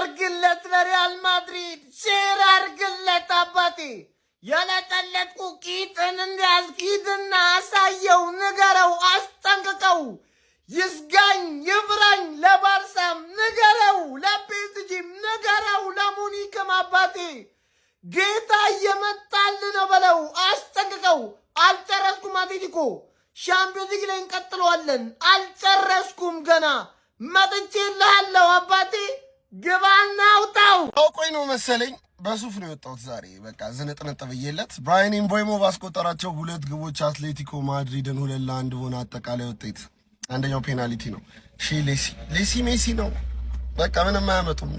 አርግለት ለሪያል ማድሪድ ሼር አርግለት አባቴ የለጠለጥኩ ቂጥን እንዲያስኪድና አሳየው ንገረው አስጠንቅቀው ይስጋኝ ይፍራኝ ለባርሳም ንገረው ለፒኤስጂም ንገረው ለሙኒክም አባቴ ጌታ እየመጣል ነው በለው አስጠንቅቀው አልጨረስኩም አትሌቲኮ ሻምፒዮንስ ሊግ ላይ እንቀጥለዋለን አልጨረስኩም ገና መጥቼልሃለሁ አባቴ ግባና አውጣው አውቆኝ ነው መሰለኝ በሱፍ ነው የወጣሁት ዛሬ በቃ ዝንጥንጥ ብዬለት ብራያን ኤምቦሞ ባስቆጠራቸው 2 ግቦች አትሌቲኮ ማድሪድን 2-1 በሆነ አጠቃላይ ውጤት አንደኛው ፔናልቲ ነው ሌሲ ሜሲ ነው በቃ ምንም አያመጡም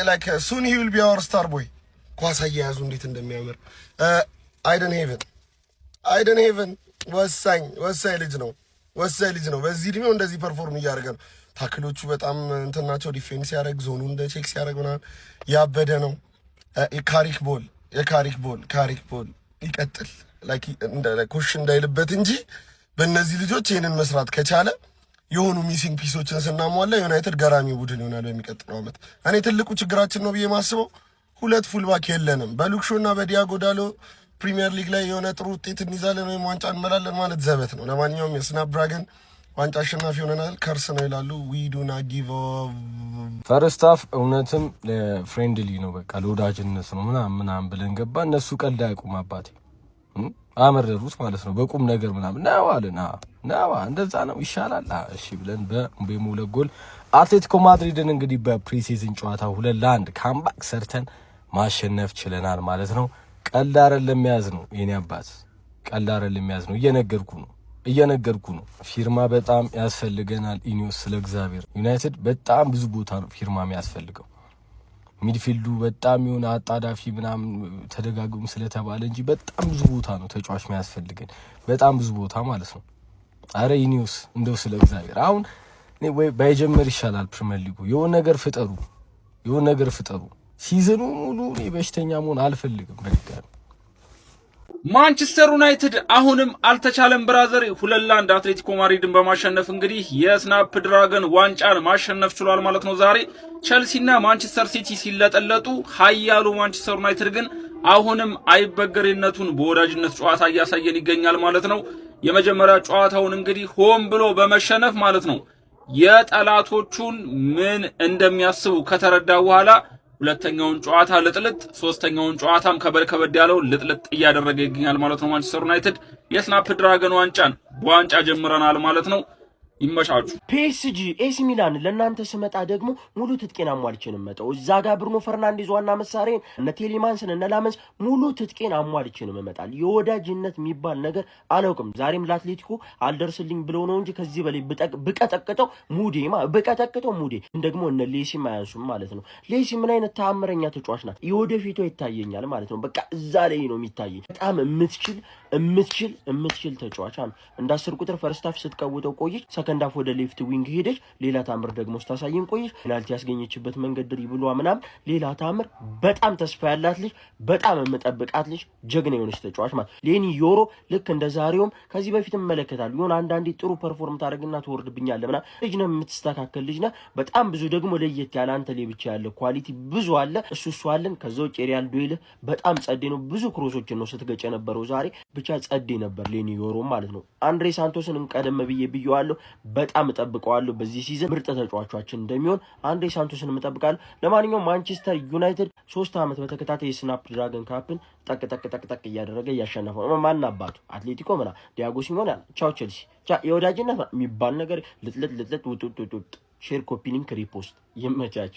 ላይክ ሱን ሂ ዊል ቢ አወር ስታር ቦይ ኳስ አያያዙ እንዴት እንደሚያምር አይደን ሄቨን ወሳኝ ልጅ ነው በዚህ እድሜው እንደዚህ ፐርፎርም እያደረገ ነው ታክሎቹ በጣም እንትናቸው ዲፌንስ ያደርግ ዞኑ እንደ ቼክ ሲያደርግ ምናምን ያበደ ነው የካሪክ ቦል ይቀጥል ላይክ እንደ ኮሽ እንዳይልበት እንጂ በእነዚህ ልጆች ይሄንን መስራት ከቻለ የሆኑ ሚሲንግ ፒሶችን ስናሟላ ዩናይትድ ገራሚ ቡድን ይሆናል በሚቀጥለው ዓመት እኔ ትልቁ ችግራችን ነው ብዬ ማስበው 2 ፉልባክ የለንም በሉክሾና በዲያጎ ዳሎ ፕሪሚየር ሊግ ላይ የሆነ ጥሩ ውጤት እንይዛለን ወይም ዋንጫ እንመላለን ማለት ዘበት ነው ለማንኛውም የስናፕ ድራገን ዋንጫ አሸናፊ ሆነናል ከርስ ነው ይላሉ ዊ ዱ ና ጊቭ ፈርስት ሃፍ እውነትም ለፍሬንድሊ ነው በቃ ለወዳጅነት ነው ምናምን ብለን ገባ እነሱ ቀልድ አያውቁም አባቴ አመረሩት ማለት ነው በቁም ነገር ምናምን ነው እንደዛ ነው ይሻላል እሺ ብለን በኤምቦሞ 2 ጎል አትሌቲኮ ማድሪድን እንግዲህ በፕሪሲዝን ጨዋታ 2-1 ካምባክ ሰርተን ማሸነፍ ችለናል ማለት ነው ቀልድ አይደለም ያዝ ነው የኔ አባት ቀልድ አይደለም ያዝ ነው እየነገርኩ ነው ፊርማ በጣም ያስፈልገናል ኢኒዮስ ስለእግዚአብሔር ዩናይትድ በጣም ብዙ ቦታ ነው ፊርማ የሚያስፈልገው ሚድፊልዱ በጣም የሆነ አጣዳፊ ምናምን ተደጋግሞ ስለተባለ እንጂ በጣም ብዙ ቦታ ነው ተጫዋች የሚያስፈልገን በጣም ብዙ ቦታ ማለት ነው አረ ኢኒዮስ እንደው ስለእግዚአብሔር አሁን ወይ ባይጀምር ይሻላል ፕሪሚየር ሊጉ የሆነ ነገር ፍጠሩ ሲዝኑ ሙሉ በሽተኛ መሆን አልፈልግም በድጋሚ ማንቸስተር ዩናይትድ አሁንም አልተቻለም ብራዘር 2-1 አትሌቲኮ ማድሪድን በማሸነፍ እንግዲህ የስናፕ ድራገን ዋንጫን ማሸነፍ ችሏል ማለት ነው ዛሬ ቸልሲና ማንቸስተር ሲቲ ሲለጠለጡ ኃያሉ ማንቸስተር ዩናይትድ ግን አሁንም አይበገሬነቱን በወዳጅነት ጨዋታ እያሳየን ይገኛል ማለት ነው የመጀመሪያ ጨዋታውን እንግዲህ ሆም ብሎ በመሸነፍ ማለት ነው የጠላቶቹን ምን እንደሚያስቡ ከተረዳ በኋላ ሁለተኛውን ጨዋታ ልጥልጥ ሶስተኛውን ጨዋታም ከበድ ያለው ልጥልጥ እያደረገ ይገኛል ማለት ነው ማንቸስተር ዩናይትድ የስናፕ ድራገን ዋንጫን በዋንጫ ጀምረናል ማለት ነው ይመሻቹ ፒኤስጂ ኤሲ ሚላን ለናንተ ስመጣ ደግሞ ሙሉ ትጥቄን አሟልቼን መጣው እዛ ጋር ብሩኖ ፈርናንዴዝ ዋና መሳሪያን እነ ቴሌማንስን እነ ላመንስ ሙሉ ትጥቄን አሟልቼን መጣል የወዳጅነት የሚባል ነገር አላውቅም ዛሬም ለአትሌቲኮ አልደርስልኝ ብለው ነው እንጂ ከዚህ በላይ ብቀጠቅጠው ሙዴ ደግሞ እነ ሌሲ ማያንሱም ማለት ነው ሌሲ ምን አይነት ተአምረኛ ተጫዋች ናት የወደፊቱ ይታየኛል ማለት ነው በቃ እዛ ላይ ነው የሚታየኝ በጣም የምትችል ተጫዋች ነው እንደ 10 ቁጥር ፈርስት ሃፍ ስትቀውጠው ቆይች ሰከንድ ሃፍ ወደ ሌፍት ዊንግ ሄደች ሌላ ታምር ደግሞ ስታሳየን ቆይች ፔናልቲ ያስገኘችበት መንገድ ድሪብሏ ምናምን ሌላ ታምር በጣም ተስፋ ያላት ልጅ በጣም የምጠብቃት ልጅ ጀግና የሆነች ተጫዋች ማለት ሌኒ ዮሮ ልክ እንደ ዛሬውም ከዚህ በፊት መለከታል ይሁን አንዳንዴ ጥሩ ፐርፎርም ታደርግና ትወርድብኛለህ ምናምን ልጅ ነው የምትስተካከል ልጅ ነው በጣም ብዙ ደግሞ ለየት ያለ አንተ ላይ ብቻ ያለ ኳሊቲ ብዙ አለ እሱ አለን ከዛው ሪያል ዱዌል በጣም ጸዴ ነው ብዙ ክሮሶችን ነው ስትገጨ ነበረው ዛሬ ብቻ ጸዴ ነበር ሌኒ ዮሮ ማለት ነው አንድሬ ሳንቶስን እንቀደም ብዬዋለሁ በጣም ተጠብቀዋለሁ በዚህ ሲዝን ምርጥ ተጫዋቾችን እንደሚሆን አንድሬ ሳንቶስን መጠብቃለሁ ለማንኛውም ማንቸስተር ዩናይትድ 3 አመት በተከታታይ ስናፕ ድራገን ካፕን ጠቅ እያደረገ ያሸነፈው ማን አባቱ አትሌቲኮ ምና ዲያጎ ሲሞኔ ቻው ቸልሲ የወዳጅነት የሚባል ነገር ልጥልጥ ውጥ ሼር ኮፒ ሊንክ ሪፖስት ይመቻች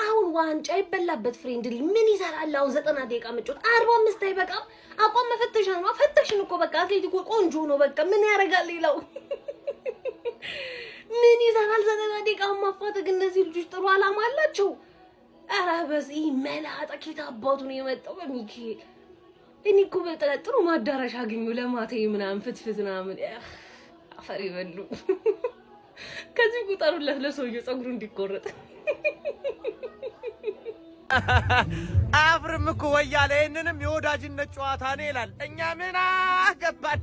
አሁን ዋንጫ ይበላበት ፍሬንድሊ ምን ይሰራል አሁን 90 ደቂቃ መጫወት 45 አይበቃም አቋም መፈተሻ ነው ፈተሽን እኮ በቃ አትሌቲኮ ቆንጆ ነው በቃ ምን ያረጋል ይላው ምን ይሰራል 90 ደቂቃ ማፋተግ እነዚህ ልጆች ጥሩ አላማ አላቸው ኧረ በዚህ መላጣ ከታባቱ ነው የመጣው በሚካኤል እኔ እኮ በጥሩ ማዳረሻ አገኙ ለማቴ ምናምን ፍትፍት ምናምን አፈሪ በሉ ከዚህ ቁጠሩለት ለሰውዬው ጸጉሩ እንዲቆረጥ አብርም እኮ ወያለ እነንም የወዳጅነት ጨዋታ ነው ይላል እኛ ምን አገባን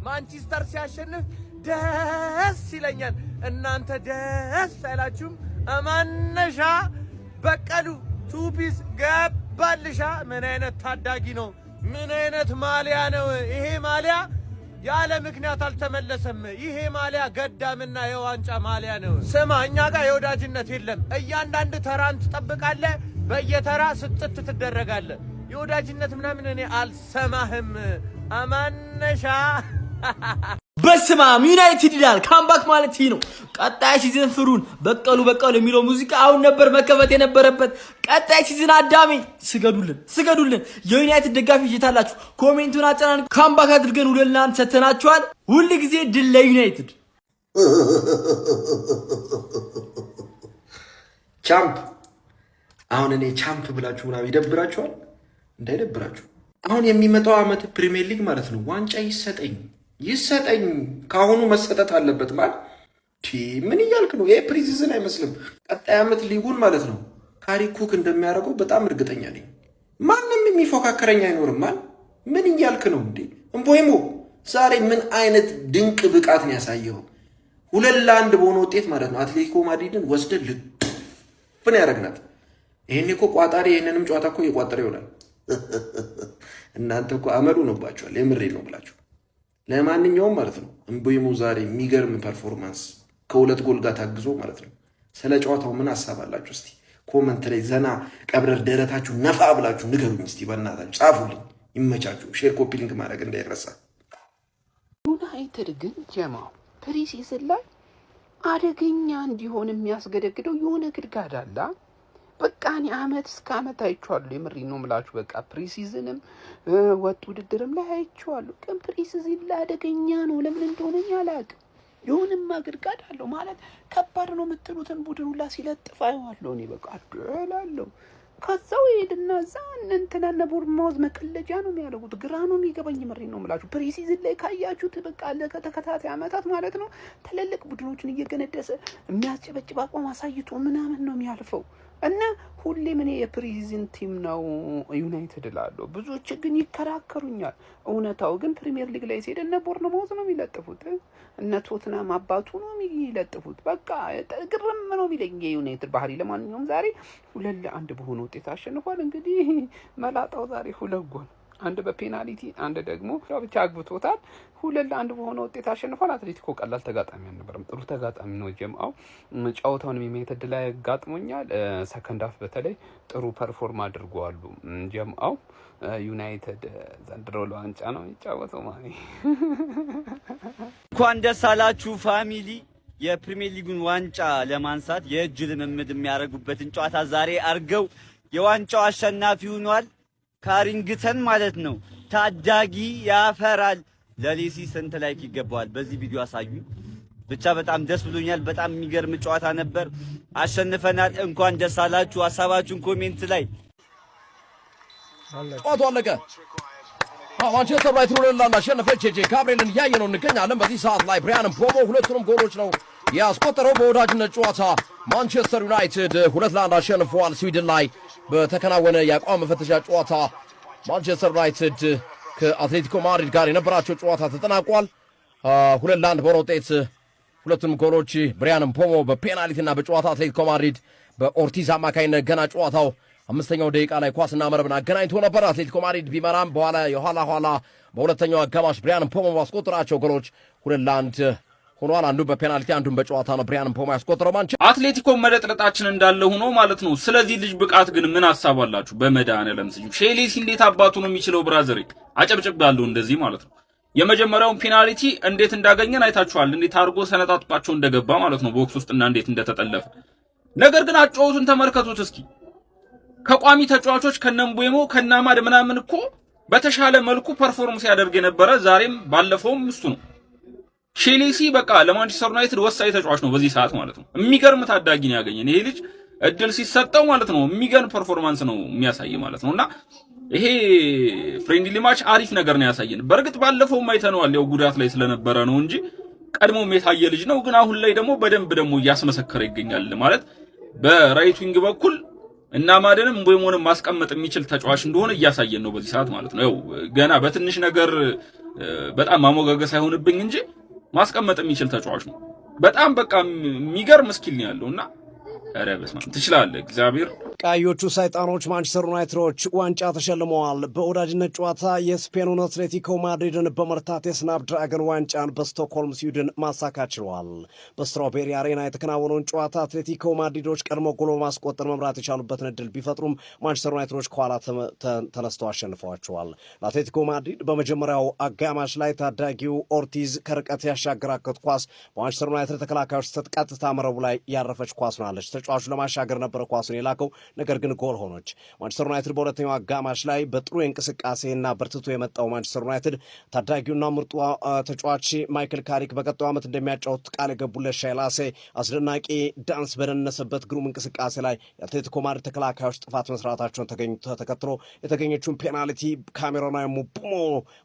ማንቸስተር ሲያሸንፍ ደስ ይለኛል እናንተ ደስ አይላችሁም አማነሻ በቀሉ ቱፒስ ገባልሻ። ምን አይነት ታዳጊ ነው! ምን አይነት ማሊያ ነው ይሄ! ማሊያ ያለ ምክንያት አልተመለሰም። ይሄ ማሊያ ገዳምና የዋንጫ ማሊያ ነው። ስማ፣ እኛ ጋር የወዳጅነት የለም። እያንዳንድ ተራን ትጠብቃለህ፣ በየተራ ስጥት ትደረጋለህ። የወዳጅነት ምናምን እኔ አልሰማህም። አማነሻ በስማም ዩናይትድ ይላል። ካምባክ ማለት ይሄ ነው። ቀጣይ ሲዝን ፍሩን በቀሉ የሚለው ሙዚቃ አሁን ነበር መከፈት የነበረበት። ቀጣይ ሲዝን አዳሜ ስገዱልን። የዩናይትድ ደጋፊዎች የታላችሁ ኮሜንቱን አጨናንቁ። ካምባክ አድርገን 2-1 ሰተናችኋል። ሁሉ ጊዜ ድል ለዩናይትድ። ቻምፕ አሁን እኔ ቻምፕ ብላችሁ ምናምን ይደብራችኋል። እንዳይደብራችሁ አሁን የሚመጣው አመት ፕሪሚየር ሊግ ማለት ነው ዋንጫ ይሰጠኝ ካሁኑ መሰጠት አለበት ማለት ምን እያልክ ነው? ይሄ ፕሪሲዝን አይመስልም። ቀጣይ አመት ሊጉን ማለት ነው ካሪክ ኩክ እንደሚያደርገው በጣም እርግጠኛ ነኝ። ማንም የሚፎካከረኝ አይኖርም ማለት ምን እያልክ ነው እንዴ? እምቦይሞ ዛሬ ምን አይነት ድንቅ ብቃት ነው ያሳየው! 2-1 በሆነ ውጤት ማለት ነው አትሌቲኮ ማድሪድን ወስደን ልጥፍን ያደረግናት። ይሄኔ እኮ ቋጣሪ ይሄንንም ጨዋታ እኮ እየቋጠረ ይሆናል። እናንተ እኮ አመሉ ነውባችኋል። የምሬ ነው ብላችሁ ለማንኛውም ማለት ነው እምቦይሞ ዛሬ የሚገርም ፐርፎርማንስ ከ2 ጎል ጋር ታግዞ ማለት ነው። ስለ ጨዋታው ምን ሐሳብ አላችሁ? እስቲ ኮመንት ላይ ዘና ቀብረር ደረታችሁ ነፋ ብላችሁ ንገሩኝ። እስቲ በእናታችሁ ጻፉልኝ። ይመቻችሁ። ሼር ኮፒ ሊንክ ማድረግ እንዳይረሳ። ዩናይትድ ግን ጀማው ፕሪሲዝን ላይ አደገኛ እንዲሆን የሚያስገደግደው የሆነ ግድጋዳ አለ። በቃ እኔ አመት እስከ አመት አይቼዋለሁ። የምሬን ነው የምላችሁ። በቃ ፕሪሲዝንም ወጥ ውድድርም ላይ አይቼዋለሁ። ግን ፕሪሲዝን ላይ አደገኛ ነው። ለምን እንደሆነ አላውቅም። የሆነማ ግድጋዳ አለው ማለት ከባድ ነው የምትሉትን ቡድን ሁላ ሲለጥፍ አየዋለሁ እኔ በቃ አደላለሁ። ከዛው ሄድና እዛ እንትና ቦርማውዝ መቀለጃ ነው የሚያደርጉት። ግራ ነው የሚገባኝ። የምሬን ነው የምላችሁ። ፕሪሲዝን ላይ ካያችሁት በቃ ለተከታታይ አመታት ማለት ነው ትልልቅ ቡድኖችን እየገነደሰ የሚያስጨበጭብ አቋም አሳይቶ ምናምን ነው የሚያልፈው። እና ሁሌም እኔ የፕሪሲዝን ቲም ነው ዩናይትድ እላለሁ። ብዙዎች ግን ይከራከሩኛል። እውነታው ግን ፕሪሚየር ሊግ ላይ ሲሄድ እነ ቦርንማውዝ ነው የሚለጥፉት፣ እነ ቶትናም አባቱ ነው የሚለጥፉት። በቃ ግርም ነው የሚለኝ የዩናይትድ ባህሪ። ለማንኛውም ዛሬ 2-1 በሆነ ውጤት አሸንፏል። እንግዲህ መላጣው ዛሬ 2 ጎል፣ አንድ በፔናልቲ አንድ ደግሞ ብቻ አግብቶታል። 2-1 በሆነ ውጤት አሸንፏል። አትሌቲኮ ቀላል ተጋጣሚ አልነበረም፣ ጥሩ ተጋጣሚ ነው። ጀምአው ጨዋታውን የሚመተድ ላይ ጋጥሞኛል። ሰከንድ ሃፍ በተለይ ጥሩ ፐርፎርም አድርጓሉ። ጀምአው ዩናይትድ ዘንድሮ ለዋንጫ ነው የሚጫወተው ማለት እንኳን ደስ አላችሁ ፋሚሊ። የፕሪሚየር ሊጉን ዋንጫ ለማንሳት የእጅ ልምምድ የሚያደርጉበትን ጨዋታ ዛሬ አርገው የዋንጫው አሸናፊ ሆኗል። ካሪንግተን ማለት ነው። ታዳጊ ያፈራል። ለሌሲ ስንት ላይክ ይገባዋል? በዚህ ቪዲዮ አሳዩ። ብቻ በጣም ደስ ብሎኛል። በጣም የሚገርም ጨዋታ ነበር። አሸንፈናል። እንኳን ደስ አላችሁ። ሀሳባችሁን ኮሜንት ላይ ጨዋታው አለቀ። ማንቸስተር ዩናይትድ 2-1 አሸነፈች። ጄጄ ጋብሪኤልን እያየ ነው እንገኛለን። በዚህ ሰዓት ላይ ብራያን ምቦሞ ሁለቱንም ጎሎች ነው ያስቆጠረው። በወዳጅነት ጨዋታ ማንቸስተር ዩናይትድ 2-1 አሸንፈዋል። ስዊድን ላይ በተከናወነ የአቋም መፈተሻ ጨዋታ ማንቸስተር ዩናይትድ ከአትሌቲኮ ማድሪድ ጋር የነበራቸው ጨዋታ ተጠናቋል። 2-1 በሆነ ውጤት ሁለቱንም ጎሎች ብራያን ምቦሞ በፔናልቲና በጨዋታ አትሌቲኮ ማድሪድ በኦርቲዝ አማካይነት ገና ጨዋታው 5ኛው ደቂቃ ላይ ኳስና መረብን አገናኝቶ ነበር። አትሌቲኮ ማድሪድ ቢመራም በኋላ የኋላ በሁለተኛው አጋማሽ ብራያን ምቦሞ ባስቆጠራቸው ጎሎች 2-1 ሆኗል። አንዱ በፔናልቲ አንዱን በጨዋታ ነው ብራያን ምቦሞ ያስቆጠረው። አትሌቲኮ መለጥለጣችን እንዳለ ሆኖ ማለት ነው። ስለዚህ ልጅ ብቃት ግን ምን ሐሳብ አላችሁ? በመድኃኒዓለም ስዩ ሼሌሲ እንዴት አባቱ ነው የሚችለው? ብራዘር አጨብጭብ ያለው እንደዚህ ማለት ነው። የመጀመሪያውን ፔናልቲ እንዴት እንዳገኘን አይታችኋል። እንዴት አድርጎ ሰነጣጥቋቸው እንደገባ ማለት ነው ቦክስ ውስጥና እንዴት እንደተጠለፈ። ነገር ግን አጫወቱን ተመልከቱት እስኪ። ከቋሚ ተጫዋቾች ከነምቦይሞ ከናማድ ምናምን እኮ በተሻለ መልኩ ፐርፎርም ሲያደርግ የነበረ ዛሬም ባለፈውም እሱ ነው። ሼሌሲ በቃ ለማንቸስተር ዩናይትድ ወሳኝ ተጫዋች ነው በዚህ ሰዓት ማለት ነው። የሚገርም ታዳጊ ነው ያገኘን። ይሄ ልጅ እድል ሲሰጠው ማለት ነው የሚገርም ፐርፎርማንስ ነው የሚያሳይ ማለት ነውና ይሄ ፍሬንድሊ ማች አሪፍ ነገር ነው ያሳየን። በእርግጥ ባለፈው አይተነዋል፣ ያው ጉዳት ላይ ስለነበረ ነው እንጂ ቀድሞም የታየ ልጅ ነው። ግን አሁን ላይ ደግሞ በደንብ ደግሞ እያስመሰከረ ይገኛል ማለት በራይት ዊንግ በኩል እና ማደንም ምቦይሞንም ማስቀመጥ የሚችል ተጫዋች እንደሆነ እያሳየን ነው በዚህ ሰዓት ማለት ነው። ያው ገና በትንሽ ነገር በጣም ማሞጋገስ አይሆንብኝ እንጂ ማስቀመጥ የሚችል ተጫዋች ነው። በጣም በቃ የሚገርም ስኪል ነው ያለውና ኧረ በስመ አብ ትችላለህ እግዚአብሔር። ቀዮቹ ሰይጣኖች ማንቸስተር ዩናይትዶች ዋንጫ ተሸልመዋል። በወዳጅነት ጨዋታ የስፔኑን አትሌቲኮ ማድሪድን በመርታት የስናፕ ድራገን ዋንጫን በስቶክሆልም ስዊድን ማሳካት ችለዋል። በስትራቤሪ አሬና የተከናወነውን ጨዋታ አትሌቲኮ ማድሪዶች ቀድሞ ጎል በማስቆጠር መምራት የቻሉበትን እድል ቢፈጥሩም ማንቸስተር ዩናይትዶች ከኋላ ተነስተው አሸንፈዋቸዋል። ለአትሌቲኮ ማድሪድ በመጀመሪያው አጋማሽ ላይ ታዳጊው ኦርቲዝ ከርቀት ያሻገራከት ኳስ በማንቸስተር ዩናይትድ ተከላካዮች ቀጥታ መረቡ ላይ ያረፈች ኳስ ሆናለች። ተጫዋቹ ለማሻገር ነበረ ኳሱን የላከው፣ ነገር ግን ጎል ሆነች። ማንቸስተር ዩናይትድ በሁለተኛው አጋማሽ ላይ በጥሩ የእንቅስቃሴና በርትቶ የመጣው ማንቸስተር ዩናይትድ ታዳጊውና ምርጡ ተጫዋች ማይክል ካሪክ በቀጣዩ ዓመት እንደሚያጫወት ቃል የገቡለት ሻይላሴ አስደናቂ ዳንስ በደነሰበት ግሩም እንቅስቃሴ ላይ የአትሌቲኮ ማድሪድ ተከላካዮች ጥፋት መስራታቸውን ተከትሎ የተገኘችውን ፔናልቲ ካሜሮናዊ ሙቡሞ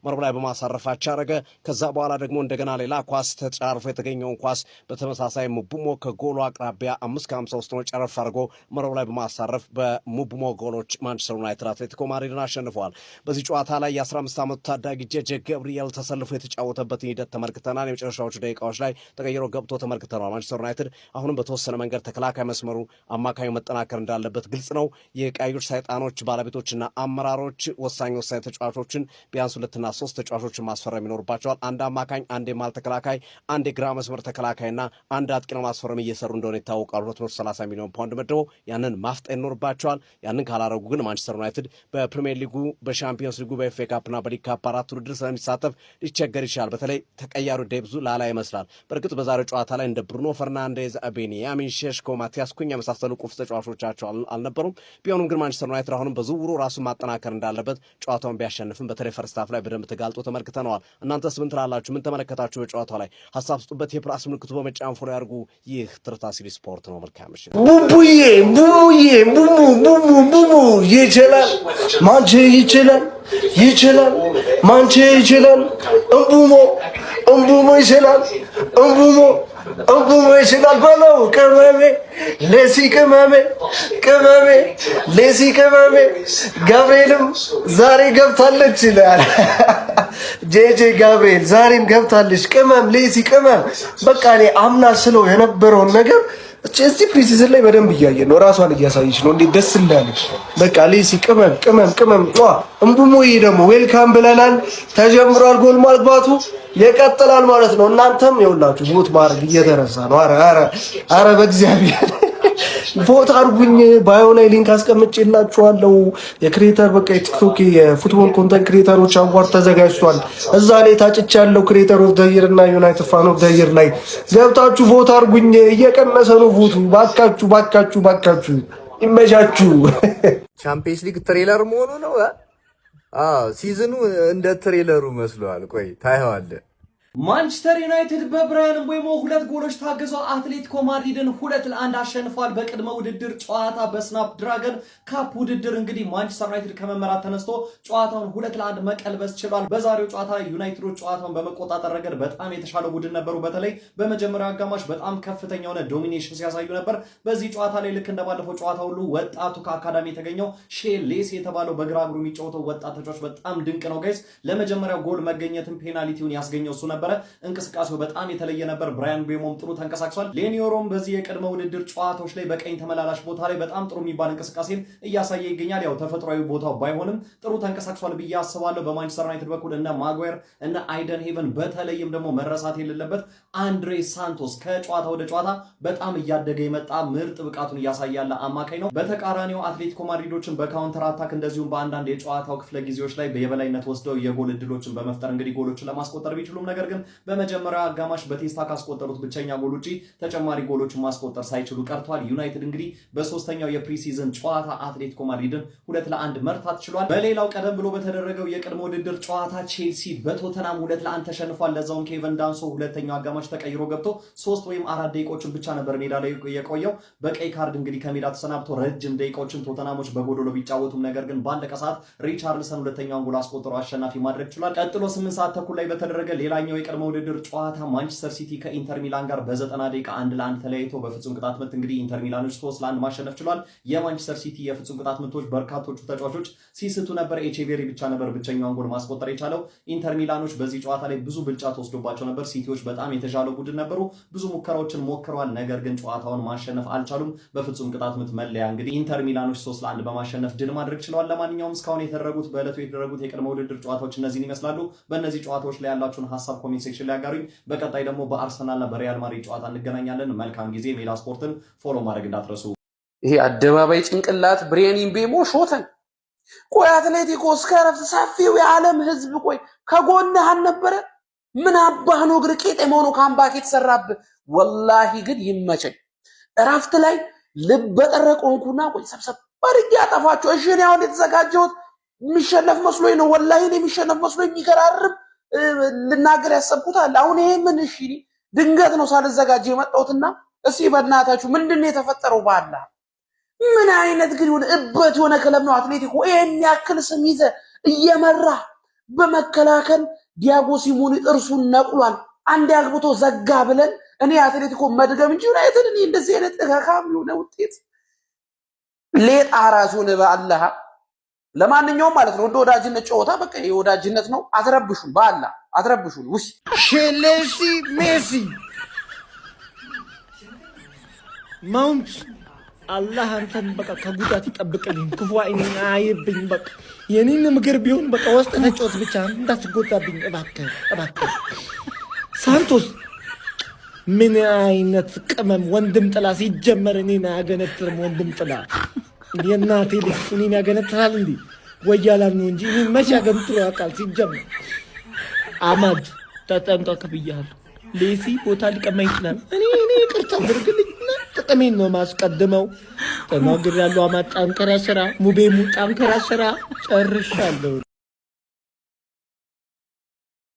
መረብ ላይ በማሳረፋቸው አረገ። ከዛ በኋላ ደግሞ እንደገና ሌላ ኳስ ተጫርፎ የተገኘውን ኳስ በተመሳሳይ ሙቡሞ ከጎሉ አቅራቢያ 5:53 ነው ጨረፍ አድርጎ መረብ ላይ በማሳረፍ በሙቡሞ ጎሎች ማንቸስተር ዩናይትድ አትሌቲኮ ማድሪድን አሸንፈዋል። በዚህ ጨዋታ ላይ የ15 ዓመቱ ታዳጊ ጄጄ ገብርኤል ተሰልፎ የተጫወተበትን ሂደት ተመልክተናል። የመጨረሻዎቹ ደቂቃዎች ላይ ተቀይሮ ገብቶ ተመልክተናል። ማንቸስተር ዩናይትድ አሁንም በተወሰነ መንገድ ተከላካይ መስመሩ አማካዩ መጠናከር እንዳለበት ግልጽ ነው። የቀዮች ሰይጣኖች ባለቤቶችና አመራሮች ወሳኝ ተጫዋቾችን ቢያንስ 2 እና 3 ተጫዋቾችን ማስፈረም ይኖርባቸዋል። አንድ አማካኝ፣ አንድ የማል ተከላካይ፣ አንድ የግራ መስመር ተከላካይና አንድ አጥቂ ነው ማስፈረም እየሰሩ እንደሆነ ይታወቃል። 230 ሚሊዮን ፓውንድ መድበው ያንን ማፍጠን ይኖርባቸዋል። ያንን ካላረጉ ግን ማንቸስተር ዩናይትድ በፕሪሚየር ሊጉ፣ በሻምፒዮንስ ሊጉ፣ በኤፍኤ ካፕና በሊግ ካፕ 4 ውድድር ስለሚሳተፍ ሊቸገር ይችላል። በተለይ ተቀያሪ ዴብዙ ላላ ይመስላል። በእርግጥ በዛሬው ጨዋታ ላይ እንደ ብሩኖ ፈርናንዴዝ፣ ቤንያሚን ሼሽኮ፣ ማቲያስ ኩኛ የመሳሰሉ ቁልፍ ተጫዋቾቻቸው አልነበሩም። ቢሆንም ግን ማንቸስተር ዩናይትድ አሁንም በዝውውሩ ራሱን ማጠናከር እንዳለበት ጨዋታውን ቢያሸንፍም በተለይ ፈርስት ሃፍ ላይ በደንብ ተጋልጦ ተመልክተነዋል። እናንተስ ምን ትላላችሁ? ምን ተመለከታችሁ? በጨዋታው ላይ ሀሳብ ስጡበት። የፕላስ ምልክቱ በመጫን ፎሎ ያድርጉ። ይህ ትርታ ሲሪ ስፖርት ነው። መልካም ምሽት። ቡቡዬ ቡቡ ይችላል፣ ማንቼ ይችላል፣ ማንቼ ይችላል። እምቡሞ ይችላል፣ እምቡሞ ይችላል በለው። ቅመሜ ሌሲ ቅመሜ ሌሲ ቅመሜ ገብርኤልም ዛሬ ገብታለች ይላል። ጄጄ ጋብርኤል ዛሬም ገብታለች። ቅመም ሌሲ ቅመም። በቃ እኔ አምና ስለው የነበረውን ነገር እዚህ ፕሪሲዝን ላይ በደንብ እያየን ነው። ራሷን እያሳየች ነው እንዴት ደስ እንዳለች። በቃ ሌሲ ቅመም። እምቡሞዬ ደግሞ ዌልካም ብለናል። ተጀምሯል። ጎል ማግባቱ ይቀጥላል ማለት ነው። እናንተም የሁላችሁ ቮት ማድረግ እየተረሳ ነው። አረ በእግዚአብሔር ቮት አድርጉኝ። ባዮ ላይ ሊንክ አስቀምጬላችኋለሁ። የክሬተር በቃ የቲክቶክ የፉትቦል ኮንተንት ክሬተሮች አዋርድ ተዘጋጅቷል። እዛ ላይ ታጭቻለሁ። ክሬተር ኦፍ ዘ ይር እና ዩናይትድ ፋን ኦፍ ዘ ይር ላይ ገብታችሁ ቮት አድርጉኝ። እየቀነሰ ነው ቮቱ። ባካችሁ ይመቻችሁ። ቻምፒየንስ ሊግ ትሬለር መሆኑ ነው። ሲዝኑ እንደ ትሬለሩ መስሏል። ቆይ ታየዋለህ። ማንቸስተር ዩናይትድ በብራያን ምቤሞ 2 ጎሎች ታግዞ አትሌቲኮ ማድሪድን 2-1 አሸንፏል። በቅድመ ውድድር ጨዋታ በስናፕ ድራገን ካፕ ውድድር እንግዲህ ማንቸስተር ዩናይትድ ከመመራት ተነስቶ ጨዋታውን 2-1 መቀልበስ ችሏል። በዛሬው ጨዋታ ዩናይትዶች ጨዋታውን በመቆጣጠር ረገድ በጣም የተሻለ ቡድን ነበሩ። በተለይ በመጀመሪያው አጋማሽ በጣም ከፍተኛ የሆነ ዶሚኔሽን ሲያሳዩ ነበር። በዚህ ጨዋታ ላይ ልክ እንደባለፈው ጨዋታ ሁሉ ወጣቱ ከአካዳሚ የተገኘው ሼሌስ የተባለው በግራ እግሩ የሚጫወተው ወጣት ተጫዋች በጣም ድንቅ ነው ጋይስ። ለመጀመሪያው ጎል መገኘትን ፔናልቲውን ያስገኘው እሱ ነበር። እንቅስቃሴው በጣም የተለየ ነበር። ብራያን ምቤሞም ጥሩ ተንቀሳቅሷል። ሌኒዮሮም በዚህ የቅድመ ውድድር ጨዋታዎች ላይ በቀኝ ተመላላሽ ቦታ ላይ በጣም ጥሩ የሚባል እንቅስቃሴን እያሳየ ይገኛል። ያው ተፈጥሯዊ ቦታው ባይሆንም ጥሩ ተንቀሳቅሷል ብዬ አስባለሁ። በማንቸስተር ዩናይትድ በኩል እነ ማጓየር እነ አይደን ሄቨን በተለይም ደግሞ መረሳት የሌለበት አንድሬ ሳንቶስ ከጨዋታ ወደ ጨዋታ በጣም እያደገ የመጣ ምርጥ ብቃቱን እያሳየ ያለ አማካኝ ነው። በተቃራኒው አትሌቲኮ ማድሪዶችን በካውንተር አታክ እንደዚሁም በአንዳንድ የጨዋታው ክፍለ ጊዜዎች ላይ የበላይነት ወስደው የጎል እድሎችን በመፍጠር እንግዲህ ጎሎችን ለማስቆጠር ቢችሉም ነገር ግን በመጀመሪያው አጋማሽ በቴስታ ካስቆጠሩት ብቸኛ ጎል ውጪ ተጨማሪ ጎሎችን ማስቆጠር ሳይችሉ ቀርቷል። ዩናይትድ እንግዲህ በሶስተኛው የፕሪሲዝን ጨዋታ አትሌቲኮ ማድሪድን 2-1 መርታት ችሏል። በሌላው ቀደም ብሎ በተደረገው የቅድመ ውድድር ጨዋታ ቼልሲ በቶተናም 2-1 ተሸንፏል። ለዛውም ኬቨን ዳንሶ ሁለተኛው አጋማሽ ተቀይሮ ገብቶ 3 ወይም 4 ደቂቃዎችን ብቻ ነበር ሜዳ ላይ የቆየው። በቀይ ካርድ እንግዲህ ከሜዳ ተሰናብቶ ረጅም ደቂቃዎችን ቶተናሞች በጎዶሎ ቢጫወቱም ነገር ግን ባለቀ ሰዓት ሪቻርልሰን ሁለተኛውን ጎል አስቆጥሮ አሸናፊ ማድረግ ችሏል። ቀጥሎ 8 ሰዓት ተኩል ላይ በተደረገ ሌላኛው የቅድመ ውድድር ጨዋታ ማንቸስተር ሲቲ ከኢንተር ሚላን ጋር በ90 ደቂቃ 1-1 ተለያይቶ በፍጹም ቅጣት ምት እንግዲህ ኢንተር ሚላኖች 3-1 ማሸነፍ ችሏል። የማንቸስተር ሲቲ የፍጹም ቅጣት ምቶች በርካቶቹ ተጫዋቾች ሲስቱ ነበር። ኤቼቬሪ ብቻ ነበር ብቸኛውን ጎል ማስቆጠር የቻለው። ኢንተር ሚላኖች በዚህ ጨዋታ ላይ ብዙ ብልጫ ተወስዶባቸው ነበር። ሲቲዎች በጣም የተሻለ ቡድን ነበሩ። ብዙ ሙከራዎችን ሞክረዋል። ነገር ግን ጨዋታውን ማሸነፍ አልቻሉም። በፍጹም ቅጣት ምት መለያ እንግዲህ ኢንተር ሚላኖች 3-1 በማሸነፍ ድል ማድረግ ችለዋል። ለማንኛውም እስካሁን የተደረጉት በዕለቱ የተደረጉት የቅድመ ውድድር ጨዋታዎች እነዚህን ይመስላሉ። በእነዚህ ጨዋታዎች ላይ ያላችሁን ሀሳብ ኮሜንት ሴክሽን ላይ አጋሩኝ። በቀጣይ ደግሞ በአርሰናልና በሪያል ማድሪድ ጨዋታ እንገናኛለን። መልካም ጊዜ። ሜዳ ስፖርትን ፎሎ ማድረግ እንዳትረሱ። ይሄ አደባባይ ጭንቅላት ብሬን ኢምቤሞ ሾተን። ቆይ አትሌቲኮ እስከ ረፍት ሰፊው የዓለም ህዝብ ቆይ ከጎንህ አልነበረ? ምን አባህ ነው እግር ቄጤማው ነው ካምባክ የተሰራብህ? ወላሂ ግን ይመቸኝ። እረፍት ላይ ልብ ጠረቆንኩና ቆይ ሰብሰብ አድርጌ ያጠፋቸው። እሺ እኔ አሁን የተዘጋጀሁት የሚሸነፍ መስሎኝ ነው። ወላሂ እኔ የሚሸነፍ መስሎኝ የሚገራርም ልናገር ያሰብኩት አለ። አሁን ይሄ ምን እሺ ድንገት ነው ሳልዘጋጀ የመጣሁትና እስኪ በእናታችሁ ምንድነው የተፈጠረው? ባላ ምን አይነት ግን ሆነ እበት ሆነ ክለብ ነው አትሌቲኮ። ይሄን ያክል ስም ይዘ እየመራ በመከላከል ዲያጎ ሲሞኒ ጥርሱን ነቅሏል። አንድ ያግብቶ ዘጋ ብለን እኔ አትሌቲኮ መድገም እንጂ ዩናይትድ እኔ እንደዚህ አይነት ተካካም የሆነ ውጤት ሌጣ ራሱን በአላህ። ለማንኛውም ማለት ነው እንደ ወዳጅነት ጨዋታ በቃ የወዳጅነት ነው። አትረብሹን፣ በአላህ አትረብሹን። ውይ ሼሌሲ ሜሲ ማውንት አላህ አንተን በቃ ከጉዳት ይጠብቅልኝ፣ ክፉ አይኔን አይብኝ። በቃ የኔን ምክር ቢሆን በቃ ወስጥ ተጫወት ብቻ እንዳትጎዳብኝ እባክህ እባክህ። ሳንቶስ ምን አይነት ቅመም ወንድም ጥላ ሲጀመር እኔን አያገነትርም። ወንድም ጥላ የእናቴ ልጅ እኔን ያገነትራል እንዴ? ወያላም ነው እንጂ እኔን መቼ ያገነትሮ ያውቃል? ሲጀመር አማድ ተጠንቀቅ ብያለሁ። ሌሲ ቦታ ሊቀማኝ ይችላል። እኔ ይቅርታ አድርግልኝና ጥቅሜን ነው ማስቀድመው። ተናግሬያለሁ። አማድ ጠንክረህ ስራ፣ ሙቤሙ ጠንክረህ ስራ። ጨርሻለሁ።